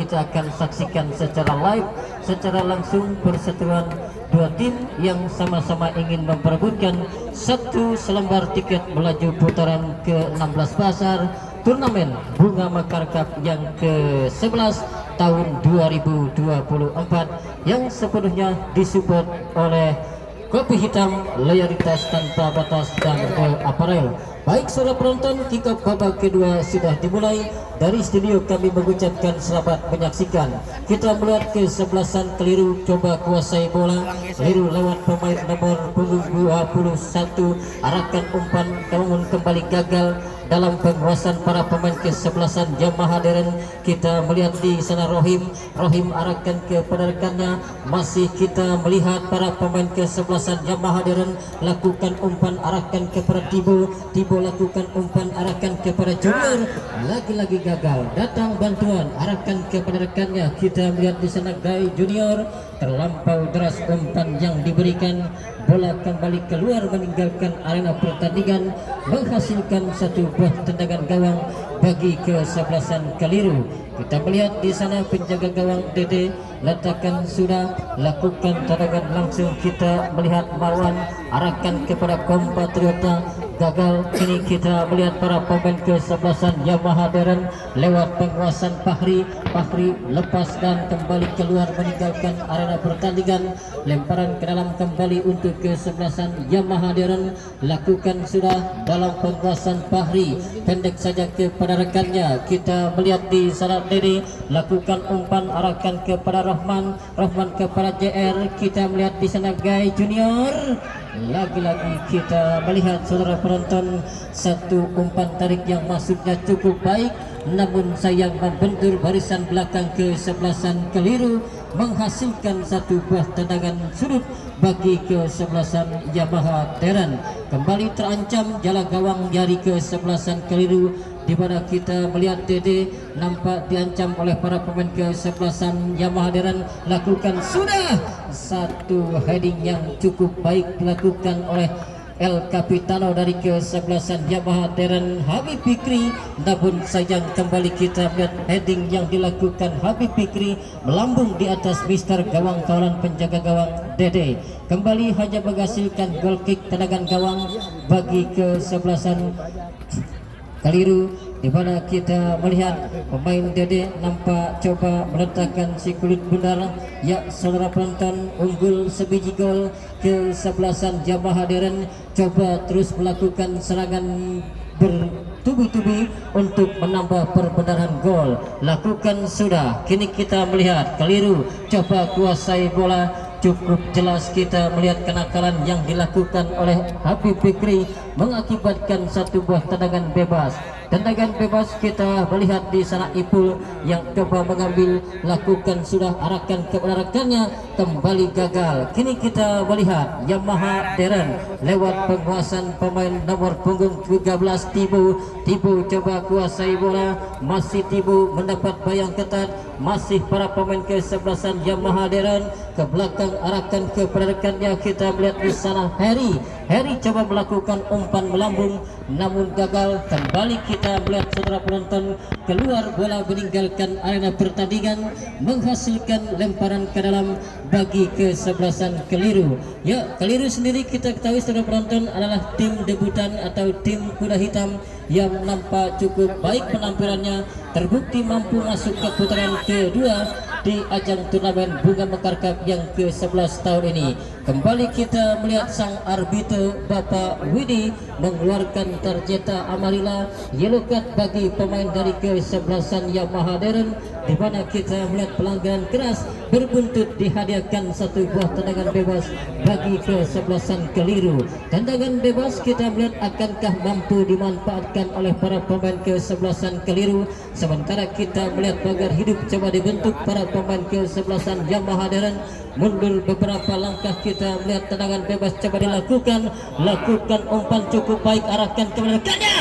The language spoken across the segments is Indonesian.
kita akan saksikan secara live, secara langsung perseteruan dua tim yang sama-sama ingin memperebutkan satu selembar tiket melaju putaran ke-16 besar turnamen Bunga Mekar Cup yang ke-11 tahun 2024 yang sepenuhnya disupport oleh Kopi Hitam, loyalitas tanpa batas dan Apparel. Baik saudara penonton, kick-off babak kedua sudah dimulai. Dari studio kami mengucapkan selamat menyaksikan. Kita melihat kesebelasan keliru coba kuasai bola, keliru lewat pemain nomor punggung 21, arahkan umpan namun kembali gagal dalam penguasaan para pemain kesebelasan Yamaha Deren. Kita melihat di sana Rohim arahkan kepada rekannya. Masih kita melihat para pemain kesebelasan Yamaha Deren lakukan umpan arahkan kepada Tibo lakukan umpan arahkan kepada Junior, lagi-lagi gagal. Datang bantuan arahkan kepada rekannya. Kita melihat di sana Guy Junior terlampau deras umpan yang diberikan, bola kembali keluar meninggalkan arena pertandingan, menghasilkan satu buah tendangan gawang bagi kesebelasan keliru. Kita melihat di sana penjaga gawang Dede letakkan sudah lakukan tendangan langsung. Kita melihat Marwan arahkan kepada kompatriota, gagal. Kini kita melihat para pemain kesebelasan Yamaha Deren lewat penguasaan Fahri lepas dan kembali keluar meninggalkan arena pertandingan. Lemparan ke dalam kembali untuk kesebelasan Yamaha Deren, lakukan sudah dalam penguasaan Fahri, pendek saja kepada rekannya. Kita melihat di sana Dede lakukan umpan arahkan kepada Rahman kepada JR. Kita melihat di sana Guy Junior, lagi-lagi kita melihat saudara penonton satu umpan tarik yang masuknya cukup baik, namun sayang membentur barisan belakang kesebelasan keliru, menghasilkan satu buah tendangan sudut bagi kesebelasan Yamaha Deren. Kembali terancam jala gawang dari kesebelasan keliru, di mana kita melihat Dede nampak diancam oleh para pemain kesebelasan Yamaha Deren. Lakukan sudah satu heading yang cukup baik dilakukan oleh El Capitano dari kesebelasan Yamaha Deren, Habib Fikri, namun sayang kembali kita melihat heading yang dilakukan Habib Fikri melambung di atas mister gawang kawalan penjaga gawang Dede. Kembali hanya menghasilkan goal kick tendangan gawang bagi kesebelasan keliru, di mana kita melihat pemain Dede nampak coba meletakkan si kulit bundar. Ya saudara penonton, unggul sebiji gol kesebelasan Yamaha Deren, coba terus melakukan serangan bertubi-tubi untuk menambah perbenaran gol. Lakukan sudah, kini kita melihat keliru coba kuasai bola. Cukup jelas kita melihat kenakalan yang dilakukan oleh Habib Fikri mengakibatkan satu buah tendangan bebas. Tendangan bebas kita melihat di sana Ipul yang coba mengambil, lakukan sudah arahkan kepada rekannya, kembali gagal. Kini kita melihat Yamaha Deren lewat penguasaan pemain nomor punggung 13 Tibo coba kuasai bola, masih Tibo mendapat bayang ketat, masih para pemain kesebelasan Yamaha Deren ke belakang arahkan kepada rekannya. Kita melihat di sana Harry coba melakukan umpan melambung namun gagal. Kembali kita melihat saudara penonton keluar bola meninggalkan arena pertandingan, menghasilkan lemparan ke dalam bagi kesebelasan keliru. Ya, keliru sendiri kita ketahui saudara penonton adalah tim debutan atau tim kuda hitam yang nampak cukup baik penampilannya, terbukti mampu masuk ke putaran kedua di ajang turnamen Bunga Mekar Cup yang ke-11 tahun ini. Kembali kita melihat sang arbiter Bapak Widi mengeluarkan tarjeta amarilla yellow card bagi pemain dari kesebelasan Yamaha Deren, di mana kita melihat pelanggaran keras berbuntut dihadiahkan satu buah tendangan bebas bagi kesebelasan keliru. Tendangan bebas kita melihat akankah mampu dimanfaatkan oleh para pemain kesebelasan keliru, sementara kita melihat pagar hidup coba dibentuk para pemain kesebelasan Yamaha Deren. Mundur beberapa langkah kita melihat tendangan bebas coba dilakukan, umpan cukup baik arahkan kepada rekannya.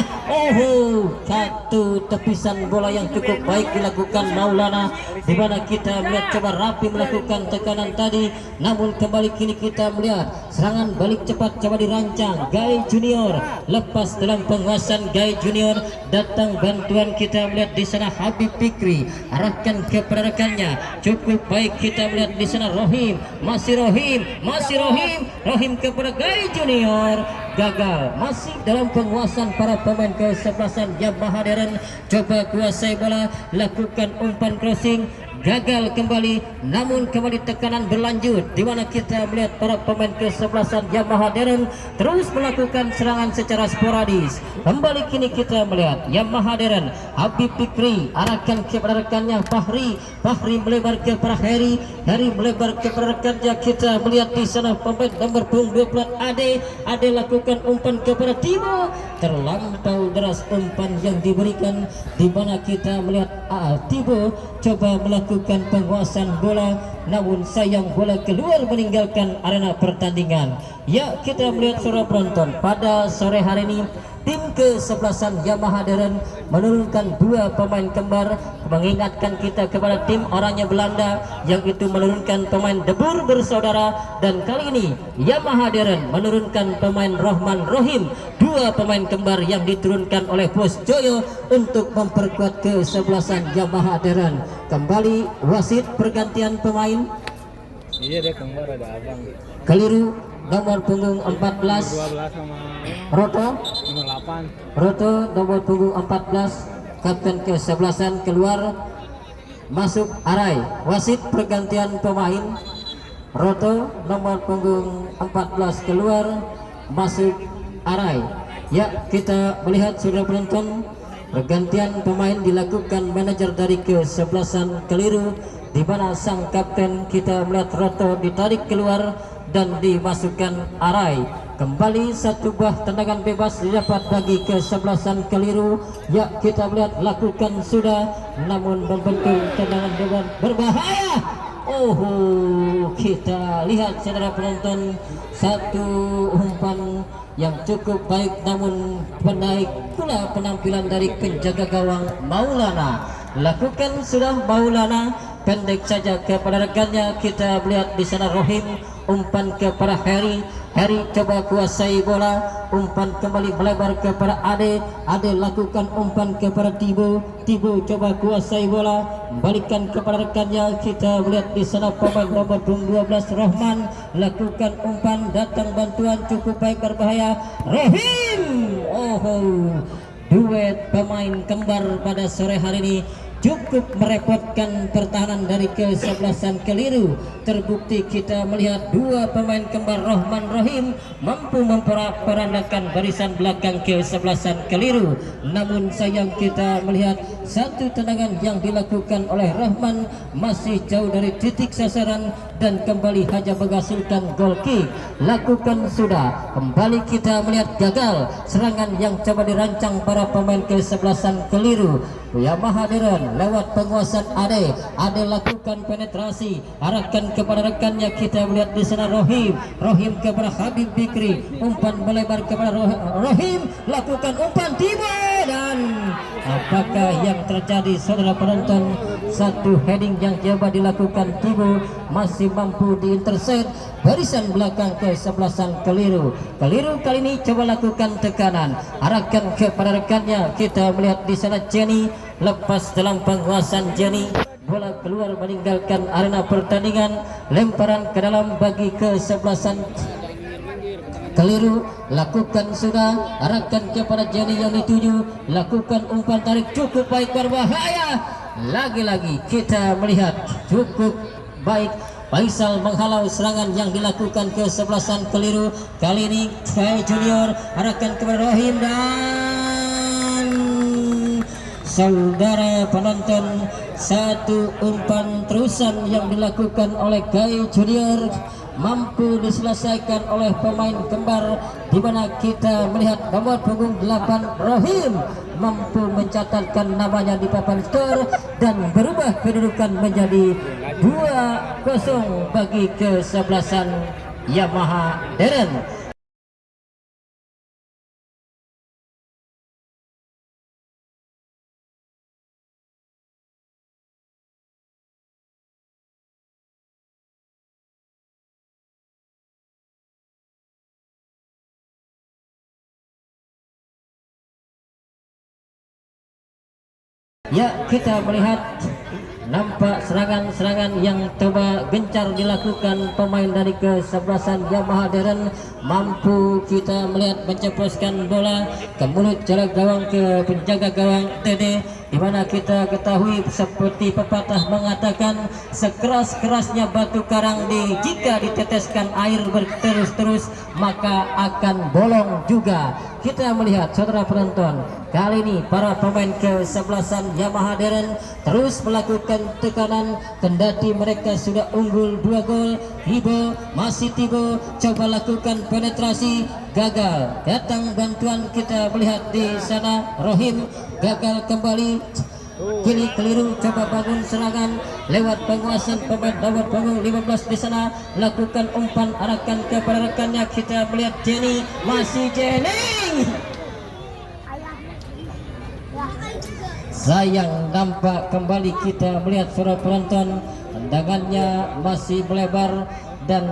Satu tepisan bola yang cukup baik dilakukan Maulana, di mana kita melihat coba Rapi melakukan tekanan tadi, namun kembali kini kita melihat serangan balik cepat coba dirancang Gai Junior, lepas dalam penguasaan Gai Junior, datang bantuan kita melihat di sana Habib Fikri, arahkan kepada rekannya, cukup baik kita melihat di sana Rohim, masih Rohim kepada Gai Junior, gagal, masih dalam penguasaan para pemain kesebelasan Yamaha Deren, coba kuasai bola, lakukan umpan crossing, gagal kembali, namun kembali tekanan berlanjut di mana kita melihat para pemain kesebelasan Yamaha Deren terus melakukan serangan secara sporadis. Kembali kini kita melihat Yamaha Deren, Habib Fikri arahkan kepada rekannya Fahri melebar kepada Heri melebar kepada rekannya, kita melihat di sana pemain nomor punggung 12 Ade lakukan umpan kepada Timo, terlampau deras umpan yang diberikan di mana kita melihat Timo coba melakukan penguasaan bola, namun sayang bola keluar meninggalkan arena pertandingan. Ya, kita melihat saudara penonton, pada sore hari ini tim kesebelasan Yamaha Deren menurunkan 2 pemain kembar, mengingatkan kita kepada tim oranye Belanda yang itu menurunkan pemain Debur bersaudara, dan kali ini Yamaha Deren menurunkan pemain Rohman Rohim, 2 pemain kembar yang diturunkan oleh Bos Joyo untuk memperkuat kesebelasan Yamaha Deren. Kembali wasit pergantian pemain. Iya, dia kembar, ada abang. Keliru, nomor punggung 14 12 sama Roto, nomor 8. Roto nomor punggung 14, kapten kesebelasan keluar, masuk Arai. Wasit pergantian pemain, Roto nomor punggung 14 keluar, masuk Arai. Ya, kita melihat saudara penonton, pergantian pemain dilakukan manajer dari kesebelasan Keliru, di mana sang kapten kita melihat Roto ditarik keluar dan dimasukkan Arai. Kembali satu buah tendangan bebas didapat bagi kesebelasan Keliru. Ya, kita melihat lakukan sudah, namun membentuk tendangan bebas berbahaya. Oh, kita lihat saudara penonton, satu umpan yang cukup baik, namun menaik pula penampilan dari penjaga gawang Maulana. Lakukan sudah Maulana, pendek saja kepada rekannya, kita melihat di sana Rohim, umpan kepada Heri coba kuasai bola, umpan kembali melebar kepada Ade lakukan umpan kepada Tibo coba kuasai bola, balikan kepada rekannya, kita melihat di sana pemain nomor 12 Rohman lakukan umpan, datang bantuan cukup baik berbahaya Rohim. Duet pemain kembar pada sore hari ini cukup merepotkan pertahanan dari kesebelasan Keliru. Terbukti kita melihat 2 pemain kembar Rohman Rohim mampu memperandakan barisan belakang kesebelasan Keliru, namun sayang kita melihat satu tendangan yang dilakukan oleh Rohman masih jauh dari titik sasaran dan kembali hanya menghasilkan gol kick. Lakukan sudah, kembali kita melihat gagal serangan yang coba dirancang para pemain kesebelasan Keliru. Yamaha Deren lewat penguasaan Ade lakukan penetrasi, arahkan kepada rekannya, kita melihat di sana Rohim kepada Habib Fikri, umpan melebar kepada Rohim, lakukan umpan tiba, dan apakah yang terjadi saudara penonton? Satu heading yang coba dilakukan Tibo masih mampu diintercept barisan belakang kesebelasan Keliru kali ini coba lakukan tekanan, arahkan kepada rekannya, kita melihat di sana Jenny, lepas dalam penguasaan Jenny, bola keluar meninggalkan arena pertandingan, lemparan ke dalam bagi kesebelasan Keliru. Lakukan sudah, arahkan kepada Jenny yang dituju, lakukan umpan tarik cukup baik berbahaya, lagi-lagi kita melihat cukup baik Faisal menghalau serangan yang dilakukan kesebelasan Keliru. Kali ini Gai Junior arahkan kepada Rohim, dan saudara penonton, satu umpan terusan yang dilakukan oleh Gai Junior mampu diselesaikan oleh pemain kembar, di mana kita melihat nomor punggung 8 Rohim mampu mencatatkan namanya di papan skor dan berubah kedudukan menjadi 2-0 bagi kesebelasan Yamaha Deren. Ya, kita melihat nampak serangan-serangan yang coba gencar dilakukan pemain dari kesebelasan Yamaha Deren. Mampu kita melihat menceploskan bola ke mulut jarak gawang ke penjaga gawang TD, di mana kita ketahui seperti pepatah mengatakan sekeras-kerasnya batu karang jika diteteskan air berterus-terus maka akan bolong juga. Kita melihat saudara penonton, kali ini para pemain kesebelasan Yamaha Deren terus melakukan tekanan kendati mereka sudah unggul 2 gol. Tibo masih Tibo coba lakukan penetrasi, gagal. Datang bantuan, kita melihat di sana Rohim gagal kembali. Kini keliru, coba bangun serangan lewat penguasaan pemain nomor punggung 15 di sana, lakukan umpan arahkan kepada rekannya. Kita melihat Jenny, masih Jenny. Sayang, nampak kembali kita melihat suara penonton, tendangannya masih melebar dan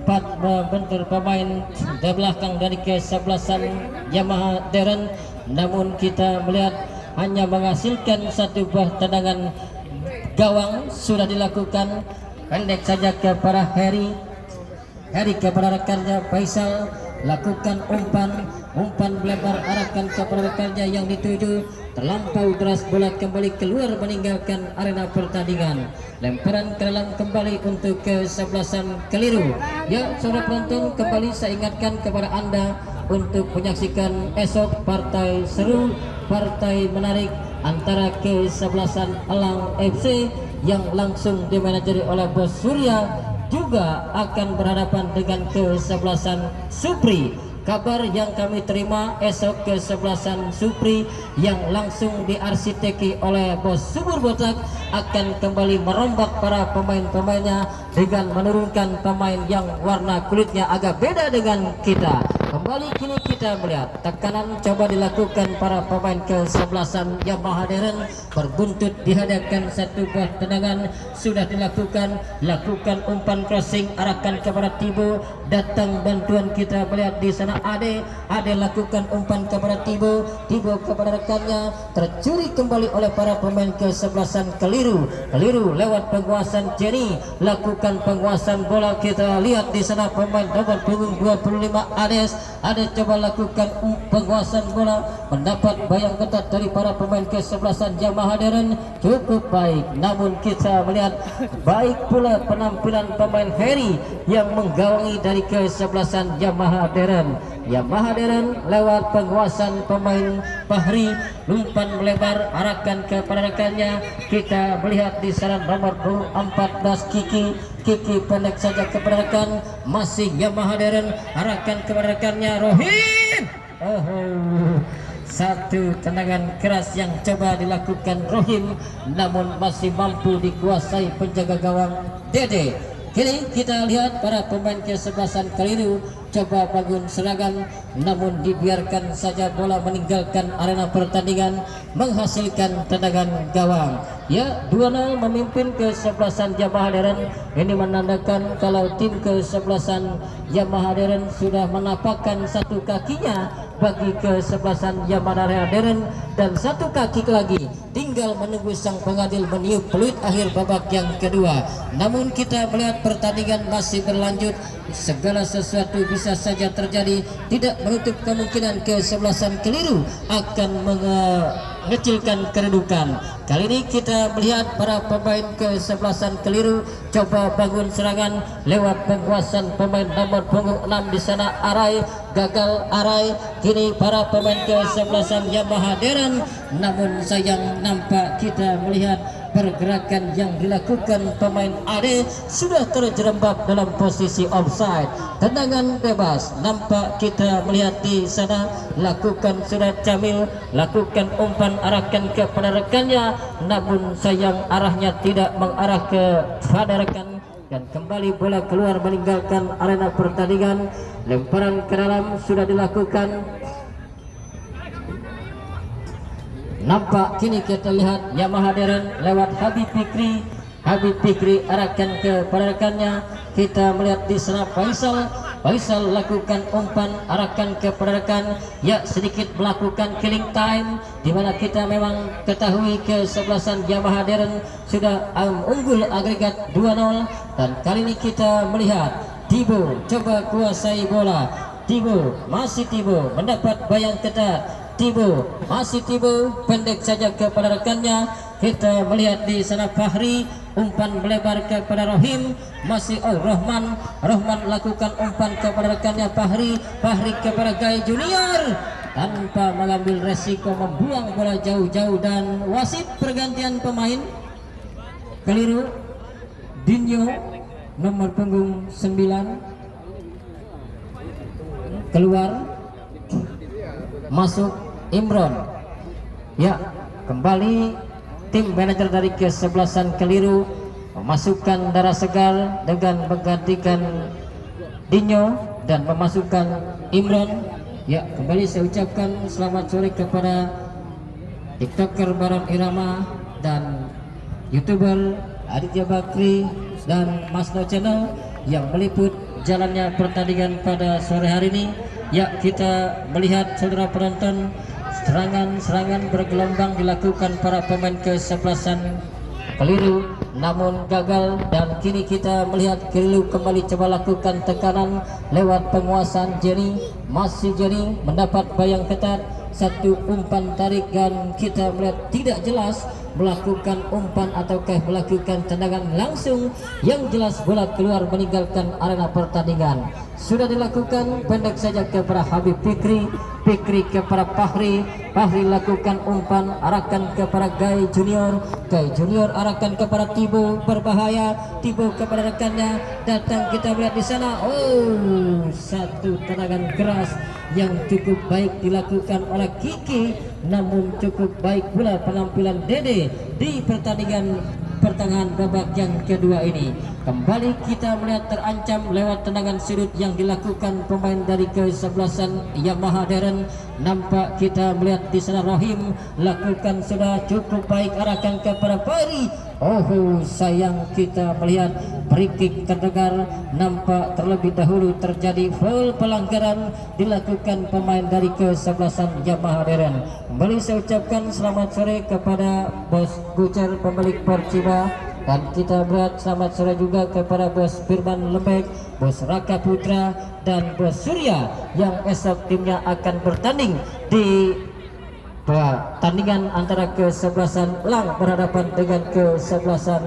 4 membentur pemain di belakang dari kesebelasan Yamaha Deren. Namun kita melihat hanya menghasilkan 1 buah tendangan gawang sudah dilakukan. Pendek saja kepada Harry kepada rekannya Faisal, lakukan umpan melebar arahkan kepada rekannya yang dituju. Terlampau deras, bola kembali keluar meninggalkan arena pertandingan. Lemparan ke dalam kembali untuk kesebelasan keliru. Ya, saudara penonton, kembali saya ingatkan kepada Anda untuk menyaksikan esok partai seru, partai menarik antara kesebelasan Elang FC yang langsung dimanajeri oleh Bos Surya juga akan berhadapan dengan kesebelasan Supri. Kabar yang kami terima, esok kesebelasan Supri yang langsung diarsiteki oleh Bos Subur Botak akan kembali merombak para pemain-pemainnya dengan menurunkan pemain yang warna kulitnya agak beda dengan kita. Kembali kini kita melihat tekanan coba dilakukan para pemain kesebelasan Yamaha Deren, berbuntut dihadakan 1 buah tendangan sudah dilakukan. Lakukan umpan crossing arahkan kepada Tibo, datang bantuan, kita melihat di sana Ade lakukan umpan kepada Tibo kepada rekannya, tercuri kembali oleh para pemain kesebelasan keliru lewat penguasaan Jenny, lakukan penguasaan bola. Kita lihat di sana pemain nomor punggung 25 Ades coba lakukan penguasaan bola, mendapat bayang ketat dari para pemain kesebelasan Yamaha Deren cukup baik. Namun kita melihat baik pula penampilan pemain Harry yang menggawangi dari kesebelasan Yamaha Deren. Yamaha Deren lewat penguasaan pemain Fahri, umpan melebar arahkan kepada rekannya. Kita melihat di sana nomor 14 Kiki pendek saja kepada rekan, masih Yamaha Deren arahkan kepada rekannya Rohim. Satu tendangan keras yang coba dilakukan Rohim, namun masih mampu dikuasai penjaga gawang Dede. Kini kita lihat para pemain kesebelasan keliru coba bangun serangan, namun dibiarkan saja bola meninggalkan arena pertandingan menghasilkan tendangan gawang. Ya, 2-0 memimpin kesebelasan Yamaha Deren. Ini menandakan kalau tim kesebelasan Yamaha Deren sudah menapakkan 1 kakinya bagi kesebelasan Yamaha Deren, dan 1 kaki lagi tinggal menunggu sang pengadil meniup peluit akhir babak yang kedua. Namun kita melihat pertandingan masih berlanjut, segala sesuatu bisa saja terjadi, tidak menutup kemungkinan kesebelasan keliru akan mengecilkan kedudukan. Kali ini kita melihat para pemain kesebelasan keliru coba bangun serangan lewat penguasaan pemain nomor punggung 6 di sana Arai, gagal Arai. Kini para pemain kesebelasan Yamaha Deren, namun sayang nampak kita melihat pergerakan yang dilakukan pemain Ade sudah terjerembab dalam posisi offside. Tendangan bebas nampak kita melihat di sana, lakukan surat Jamil, lakukan umpan arahkan kepada rekannya, namun sayang arahnya tidak mengarah kepada rekan dan kembali bola keluar meninggalkan arena pertandingan. Lemparan ke dalam sudah dilakukan. Nampak kini kita lihat Yamaha Deren lewat Habib Fikri arahkan kepada rekannya. Kita melihat di sana Faisal Faisal lakukan umpan, arahkan kepada rekan, ya sedikit melakukan killing time, di mana kita memang ketahui kesebelasan Yamaha Deren sudah unggul agregat 2-0. Dan kali ini kita melihat Tibo coba kuasai bola, Tibo masih Tibo mendapat bayang ketat, Tibo masih Tibo pendek saja kepada rekannya. Kita melihat di sana Fahri, umpan melebar kepada Rohim, masih Rohman lakukan umpan kepada rekannya Fahri kepada Gai Junior tanpa mengambil resiko membuang bola jauh-jauh. Dan wasit pergantian pemain keliru, Dinyo nomor punggung 9 keluar, masuk Imron. Ya, kembali tim manajer dari kesebelasan keliru memasukkan darah segar dengan menggantikan Dinyo dan memasukkan Imron. Ya, kembali saya ucapkan selamat sore kepada TikToker Baron Irama dan YouTuber Aditya Bakri dan Masno Channel yang meliput jalannya pertandingan pada sore hari ini. Ya, kita melihat saudara penonton, serangan bergelombang dilakukan para pemain kesebelasan keliru namun gagal. Dan kini kita melihat keliru kembali coba lakukan tekanan lewat penguasaan Jenny, masih Jenny mendapat bayang ketat, satu umpan tarik dan kita melihat tidak jelas melakukan umpan ataukah melakukan tendangan langsung. Yang jelas bola keluar meninggalkan arena pertandingan. Sudah dilakukan pendek saja kepada Habib Fikri kepada Fahri lakukan umpan, arahkan kepada Gai Junior arahkan kepada Tibo, berbahaya, Tibo kepada rekannya, datang kita melihat di sana, satu tendangan keras yang cukup baik dilakukan oleh Kiki, namun cukup baik pula penampilan Dede di pertandingan pertengahan babak yang kedua ini. Kembali kita melihat terancam lewat tendangan sudut yang dilakukan pemain dari kesebelasan Yamaha Deren. Nampak kita melihat di sana Rohim lakukan sudah cukup baik, arahkan kepada Fahri. Sayang kita melihat free kick terdengar, nampak terlebih dahulu terjadi foul pelanggaran dilakukan pemain dari kesebelasan Yamaha Deren. Kembali saya ucapkan selamat sore kepada Bos Gucer pemilik Perciba, dan kita berat selamat sore juga kepada Bos Firman Lembek, Bos Raka Putra dan Bos Surya yang esok timnya akan bertanding di pertandingan antara kesebelasan Lang berhadapan dengan kesebelasan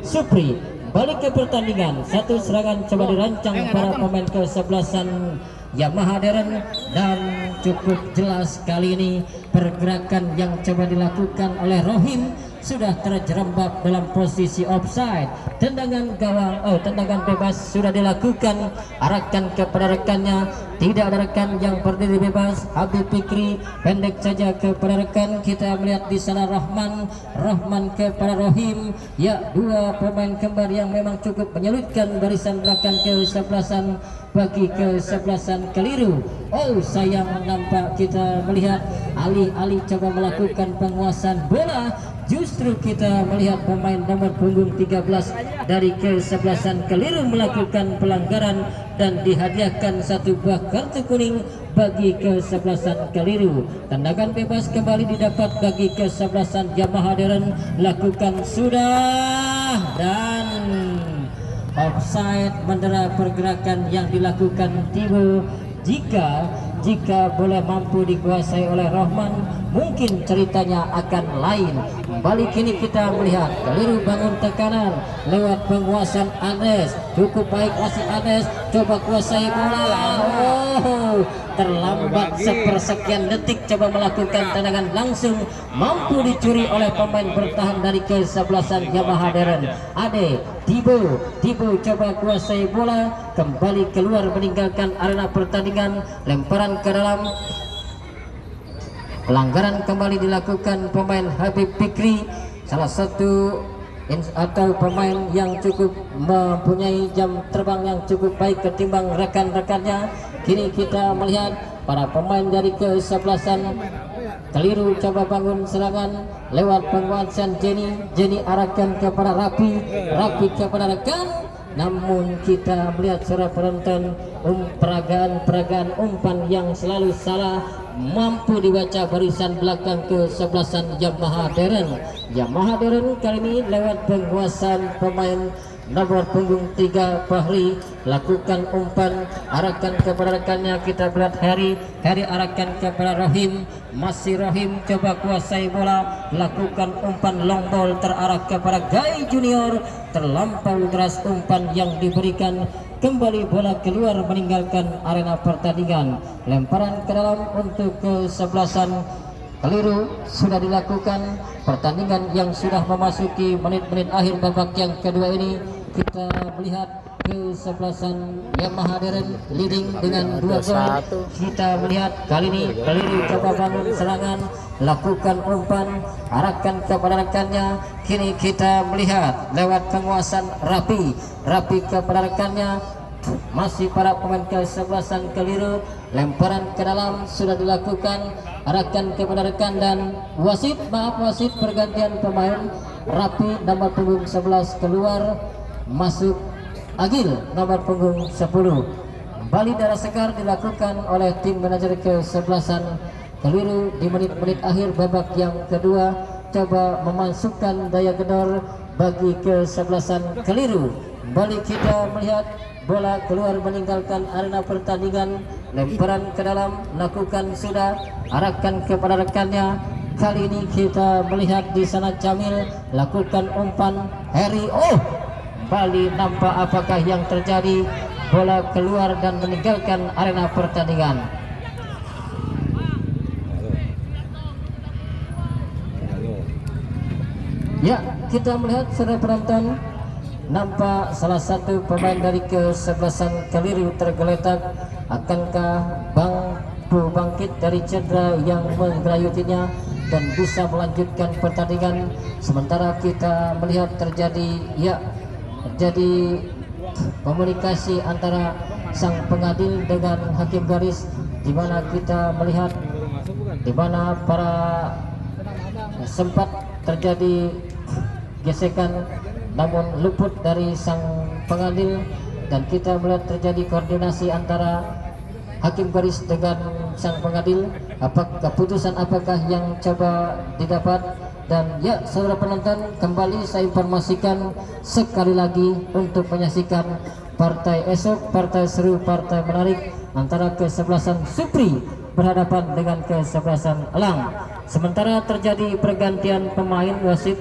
Supri. Balik ke pertandingan, satu serangan coba dirancang para pemain kesebelasan Yamaha Deren dan cukup jelas kali ini pergerakan yang coba dilakukan oleh Rohim sudah terjerembab dalam posisi offside. Tendangan gawang, tendangan bebas sudah dilakukan, arahkan kepada rekannya, tidak ada rekan yang berdiri bebas. Habib Fikri pendek saja kepada rekan, kita melihat di sana Rahman kepada Rohim. Ya, dua pemain kembar yang memang cukup menyulitkan barisan belakang kesebelasan bagi kesebelasan keliru. Sayang nampak kita melihat alih-alih coba melakukan penguasaan bola, justru kita melihat pemain nomor punggung 13 dari kesebelasan keliru melakukan pelanggaran dan dihadiahkan satu buah kartu kuning bagi kesebelasan keliru. Tendangan bebas kembali didapat bagi kesebelasan Yamaha Deren, lakukan sudah dan offside, mendera pergerakan yang dilakukan Tibo. Jika boleh mampu dikuasai oleh Rahman, mungkin ceritanya akan lain. Kembali kini kita melihat keliru bangun tekanan lewat penguasaan Anes, cukup baik masih Anes, coba kuasai bola. Terlambat sepersekian detik coba melakukan tendangan langsung, mampu dicuri oleh pemain bertahan dari kesebelasan Yamaha Deren. Tibo coba kuasai bola, kembali keluar meninggalkan arena pertandingan, lemparan ke dalam. Pelanggaran kembali dilakukan pemain Habib Fikri, salah satu atau pemain yang cukup mempunyai jam terbang yang cukup baik ketimbang rekan-rekannya. Kini kita melihat para pemain dari kesebelasan keliru coba bangun serangan lewat penguasaan Jenny arahkan kepada Rapi kepada rekan, namun kita melihat seorang penonton peragaan umpan yang selalu salah, mampu dibaca barisan belakang kesebelasan Yamaha Darren kali ini lewat penguasaan pemain nomor punggung 3 Fahri, lakukan umpan, arahkan kepada rekannya. Kita melihat Harry arahkan kepada Rohim, masih Rohim coba kuasai bola, lakukan umpan long ball terarah kepada Guy Junior, terlampau deras umpan yang diberikan, kembali bola keluar meninggalkan arena pertandingan. Lemparan ke dalam untuk kesebelasan keliru sudah dilakukan. Pertandingan yang sudah memasuki menit-menit akhir babak yang kedua ini, kita melihat kesebelasan Yamaha Darren leading dengan 2 gol. Kita melihat kali ini keliru coba bangun serangan, lakukan umpan, arahkan kepada rekannya. Kini kita melihat lewat penguasaan Rapi kepada rekannya, masih para pemain kesebelasan keliru, lemparan ke dalam sudah dilakukan, arahkan kepada rekan dan wasit pergantian pemain. Rapi nomor punggung 11 keluar, masuk Agil nomor punggung 10. Kembali darah segar dilakukan oleh tim manajer kesebelasan keliru di menit-menit akhir babak yang kedua, coba memasukkan daya gedor bagi kesebelasan keliru. Kembali kita melihat bola keluar meninggalkan arena pertandingan, lemparan ke dalam lakukan sudah, arahkan kepada rekannya. Kali ini kita melihat di sana Jamil lakukan umpan, Harry kembali nampak apakah yang terjadi, bola keluar dan meninggalkan arena pertandingan. Ya, kita melihat saudara penonton, nampak salah satu pemain dari kesebelasan keliru tergeletak. Akankah mampu bangkit dari cedera yang menggerayutinya dan bisa melanjutkan pertandingan? Sementara kita melihat terjadi komunikasi antara sang pengadil dengan hakim garis, di mana kita melihat di mana sempat terjadi gesekan namun luput dari sang pengadil, dan kita melihat terjadi koordinasi antara hakim garis dengan sang pengadil. Keputusan apakah yang coba didapat? Dan ya saudara penonton, kembali saya informasikan sekali lagi untuk menyaksikan partai esok, partai seru, partai menarik antara kesebelasan Supri berhadapan dengan kesebelasan Elang. Sementara terjadi pergantian pemain wasit,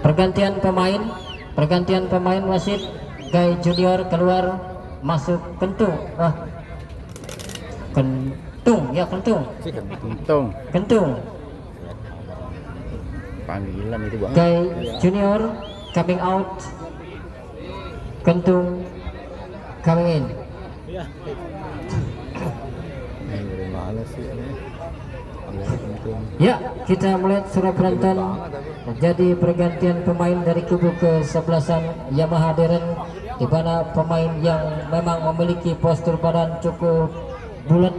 pergantian pemain wasit. Guy Junior keluar, masuk Kentung Panggilan itu Bang. Guy Junior coming out, Kentung coming in. Ya, kita melihat surat penonton terjadi pergantian pemain dari kubu kesebelasan Yamaha Darren, di mana pemain yang memang memiliki postur badan cukup bulat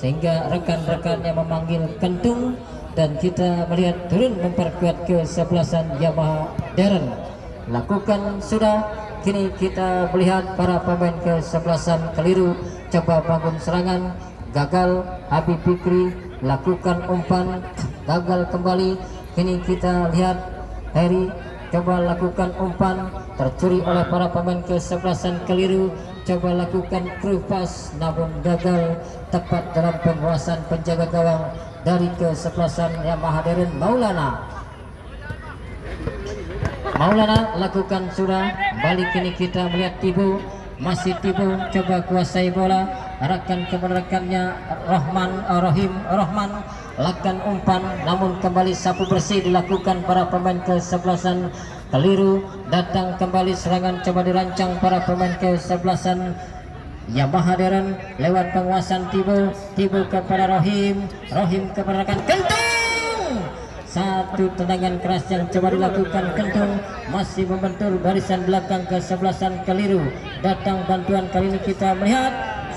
sehingga rekan-rekannya memanggil Kentung, dan kita melihat turun memperkuat kesebelasan Yamaha Darren. Lakukan sudah, kini kita melihat para pemain kesebelasan keliru coba bangun serangan, gagal. Habib Fikri lakukan umpan, gagal kembali. Kini kita lihat Harry coba lakukan umpan, tercuri oleh para pemain kesebelasan keliru, coba lakukan through pass namun gagal tepat dalam penguasaan penjaga gawang dari kesebelasan Yamaha Darren. Maulana lakukan sudah, balik. Kini kita melihat Tibo, masih Tibo coba kuasai bola, arahkan kepada rekannya Rohman lakukan umpan, namun kembali sapu bersih dilakukan para pemain kesebelasan keliru. Datang kembali serangan coba dirancang para pemain kesebelasan Yamaha Darren lewat penguasaan Tibo kepada Rohim kepada rekan Kentung. Satu tendangan keras yang coba dilakukan Kentung, masih membentur barisan belakang kesebelasan keliru. Datang bantuan, kali ini kita melihat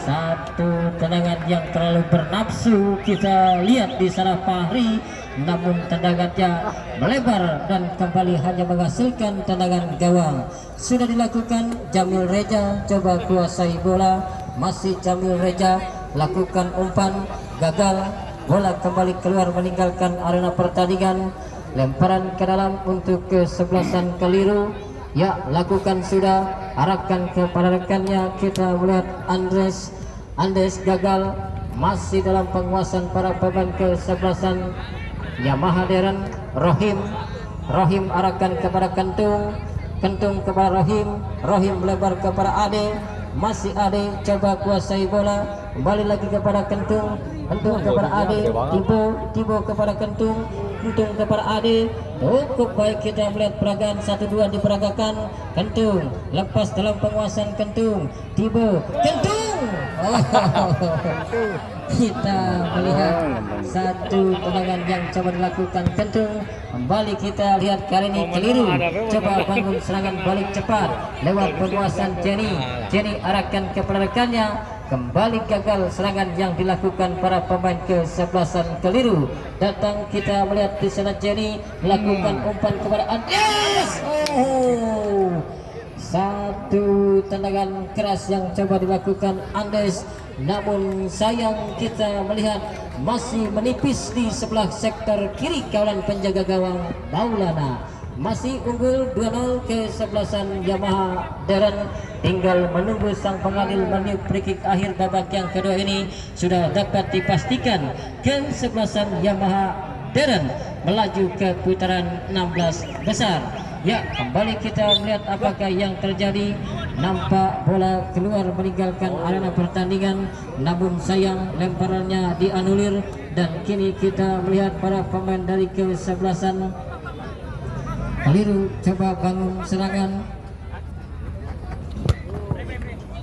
satu tendangan yang terlalu bernafsu kita lihat di sana Fahri, namun tendangannya melebar dan kembali hanya menghasilkan tendangan gawang. Sudah dilakukan Jamil Reja, coba kuasai bola, masih Jamil Reja lakukan umpan, gagal, bola kembali keluar meninggalkan arena pertandingan. Lemparan ke dalam untuk kesebelasan keliru. Ya, lakukan sudah, arahkan kepada rekannya. Kita melihat Andes gagal, masih dalam penguasaan para pemain kesebelasan Yamaha Deren. Rohim arahkan kepada Kentung kepada Rohim melebar kepada Ade, masih Ade coba kuasai bola, kembali lagi kepada Kentung kepada Ade, Tibo kepada Kentung kepada Ade. Cukup baik, kita melihat peragaan 1-2 diperagakan. Kentung lepas dalam penguasaan Kentung, Tibo, Kentung. Kita melihat satu tendangan yang coba dilakukan Kentung. Kembali kita lihat kali ini keliru, coba bangun serangan balik cepat lewat penguasaan Jenny arahkan kepada rekannya, kembali gagal serangan yang dilakukan para pemain kesebelasan keliru. Datang kita melihat di sana Jenny melakukan umpan kepada Andes. Satu tendangan keras yang coba dilakukan Andes, namun sayang kita melihat masih menipis di sebelah sektor kiri kawalan penjaga gawang Maulana. Masih unggul 2-0 kesebelasan Yamaha Deren. Tinggal menunggu sang pengadil meniup free kick akhir babak yang kedua ini. Sudah dapat dipastikan kesebelasan Yamaha Deren melaju ke putaran 16 besar. Ya, kembali kita melihat apakah yang terjadi. Nampak bola keluar meninggalkan arena pertandingan, namun sayang lemparannya dianulir. Dan kini kita melihat para pemain dari kesebelasan keliru coba bangun serangan,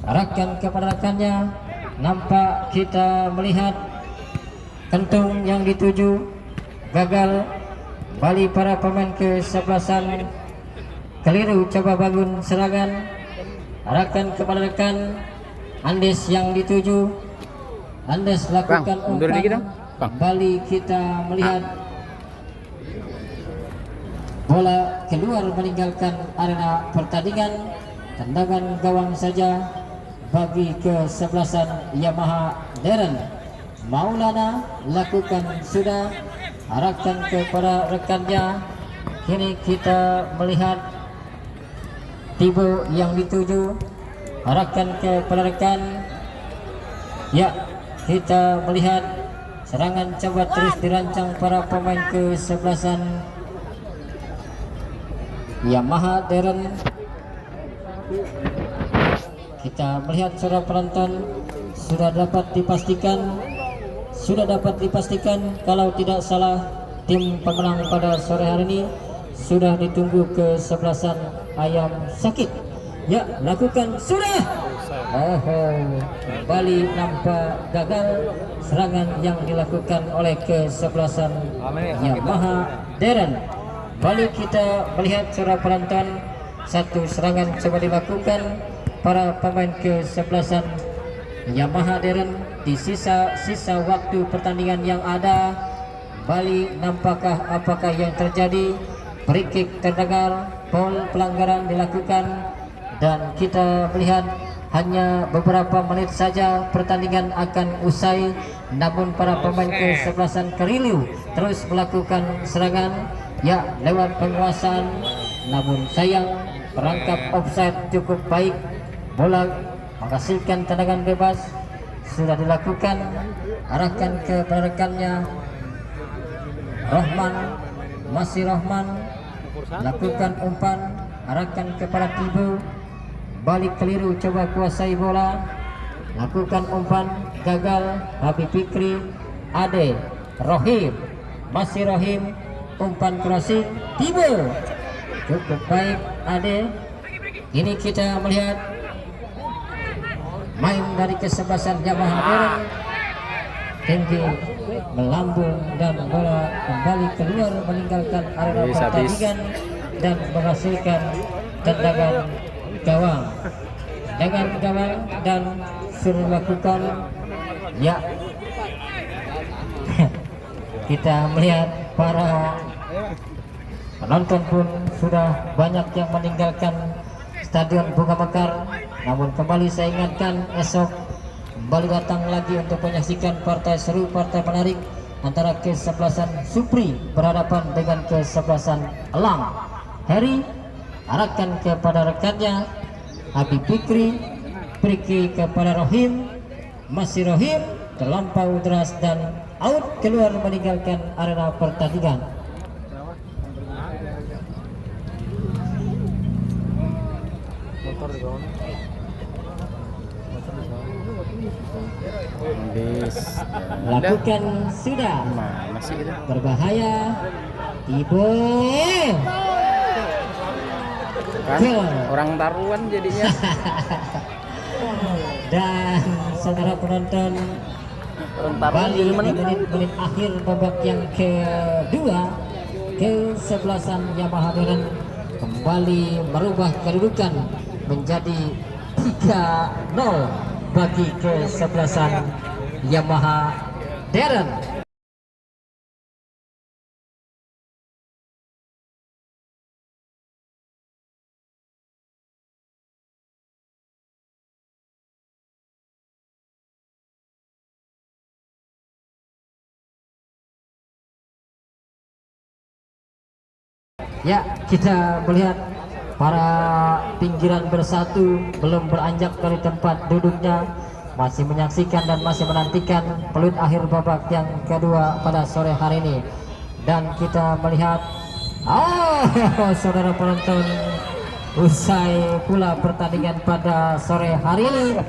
arahkan kepada rekannya. Nampak kita melihat Kentung yang dituju gagal. Bali para pemain kesebelasan keliru coba bangun serangan, arahkan kepada rekan. Andes yang dituju, Andes lakukan umpan. Kembali kita melihat bola keluar meninggalkan arena pertandingan. Tendangan gawang saja bagi kesebelasan Yamaha Deren. Maulana lakukan sudah, arahkan kepada rekannya. Kini kita melihat Tibo yang dituju, arahkan kepada rekan. Ya, kita melihat serangan coba terus dirancang para pemain kesebelasan Yamaha Deren. Kita melihat saudara penonton, sudah dapat dipastikan kalau tidak salah tim pemenang pada sore hari ini sudah ditunggu kesebelasan Ayam Sakit. Ya, lakukan sudah. Kembali nampak gagal serangan yang dilakukan oleh kesebelasan Yamaha Deren. Balik kita melihat saudara penonton, satu serangan coba dilakukan para pemain kesebelasan Yamaha Deren di sisa waktu pertandingan yang ada. Bali apakah yang terjadi? Free kick terdengar, foul pelanggaran dilakukan, dan kita melihat hanya beberapa menit saja pertandingan akan usai. Namun para pemain kesebelasan keliru terus melakukan serangan, ya, lewat penguasaan. Namun sayang perangkap offside cukup baik, bola menghasilkan tendangan bebas. Sudah dilakukan, arahkan ke rekannya. Rohman lakukan umpan, arahkan kepada Tibo. Balik keliru coba kuasai bola, lakukan umpan, gagal. Habib Fikri, Ade, Rohim, umpan crossing, Tibo cukup baik Ade. Ini kita melihat main dari kesebelasan Yamaha Deren tinggi melambung dan bola kembali keluar meninggalkan area pertandingan dan menghasilkan tendangan gawang dan sudah dilakukan. Ya, kita melihat para penonton pun sudah banyak yang meninggalkan Stadion Bunga Mekar. Namun kembali saya ingatkan, esok kembali datang lagi untuk menyaksikan partai seru, partai menarik antara kesebelasan Supri berhadapan dengan kesebelasan Elang. Heri arahkan kepada rekannya Habib Fikri, Fikri kepada Rohim, masih Rohim terlampau deras dan out keluar meninggalkan arena pertandingan. Motor di bawah. Lakukan sudah Masih itu. berbahaya. Tibo Kan orang taruhan jadinya. dan saudara penonton, Orang taruhan kembali jadi di menang. menit-menit akhir babak yang kedua, kesebelasan Yamaha Deren kembali merubah kedudukan menjadi 3-0 bagi kesebelasan Yamaha Deren. Ya, kita melihat para pinggiran bersatu belum beranjak dari tempat duduknya, masih menyaksikan dan masih menantikan peluit akhir babak yang kedua pada sore hari ini. Dan kita melihat, saudara penonton, usai pula pertandingan pada sore hari ini,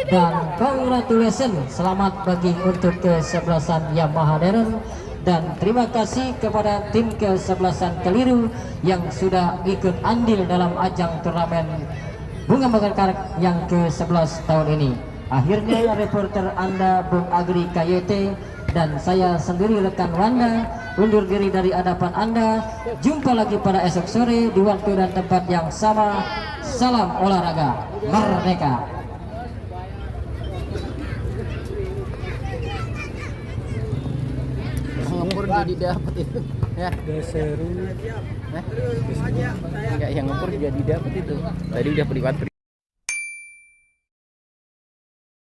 dan congratulations, selamat bagi untuk kesebelasan Yamaha Deren. Dan terima kasih kepada tim kesebelasan Keliru yang sudah ikut andil dalam ajang turnamen Bunga Mekar yang ke-11 tahun ini. Akhirnya reporter Anda Bung Agri KYT dan saya sendiri rekan Wanda undur diri dari hadapan Anda. Jumpa lagi pada esok sore di waktu dan tempat yang sama. Salam olahraga merdeka. Ngepur jadi dapat itu. Ya. Seru. Enggak yang ngepur jadi dapat itu. Tadi udah privat.